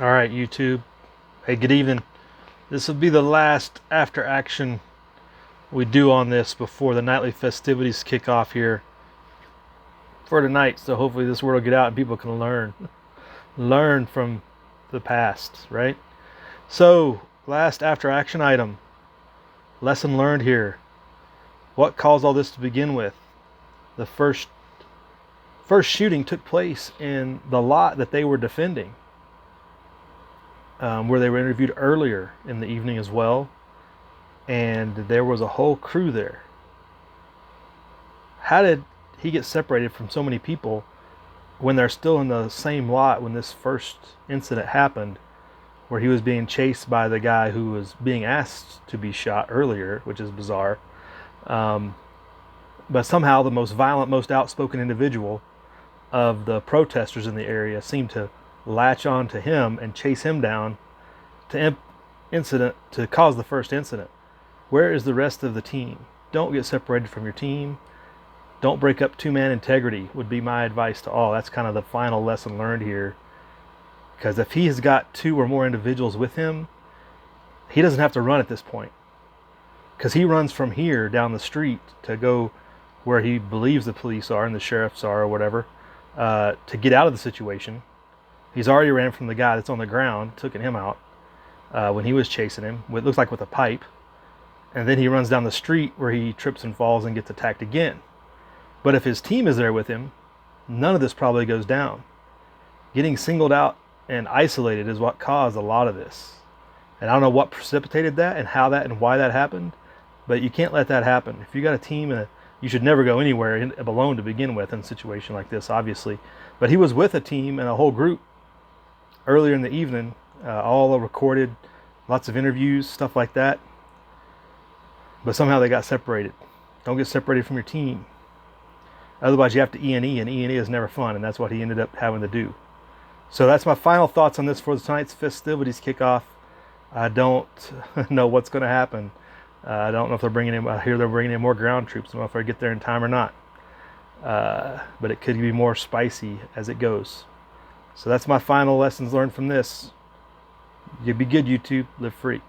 All right, YouTube. Hey, good evening. This will be the last after action we do on this before the nightly festivities kick off here for tonight. So hopefully this word will get out and people can learn from the past, right? So, last after action item. Lesson learned here. What caused all this to begin with? The first shooting took place in the lot that they were defending, where they were interviewed earlier in the evening as well, and there was a whole crew there. How did he get separated from so many people when they're still in the same lot when this first incident happened, where he was being chased by the guy who was being asked to be shot earlier, which is bizarre. Um, but somehow the most violent, most outspoken individual of the protesters in the area seemed to latch on to him and chase him down to cause the first incident. Where is the rest of the team? Don't get separated from your team. Don't break up two-man integrity would be my advice to all. That's kind of the final lesson learned here. Because if he has got two or more individuals with him, he doesn't have to run at this point. Because he runs from here down the street to go where he believes the police are and the sheriffs are or whatever, to get out of the situation. He's already ran from the guy that's on the ground, taking him out when he was chasing him, it looks like with a pipe. And then he runs down the street where he trips and falls and gets attacked again. But if his team is there with him, none of this probably goes down. Getting singled out and isolated is what caused a lot of this. And I don't know what precipitated that and how that and why that happened, but you can't let that happen. If you got a team, you should never go anywhere alone to begin with in a situation like this, obviously. But he was with a team and a whole group earlier in the evening, all recorded, lots of interviews, stuff like that. But somehow they got separated. Don't get separated from your team. Otherwise, you have to E&E, and E&E is never fun, and that's what he ended up having to do. So that's my final thoughts on this for tonight's festivities kickoff. I don't know what's going to happen. I don't know if they're bringing in. I hear they're bringing in more ground troops. I don't know if they get there in time or not. But it could be more spicy as it goes. So that's my final lessons learned from this. You be good, YouTube. Live free.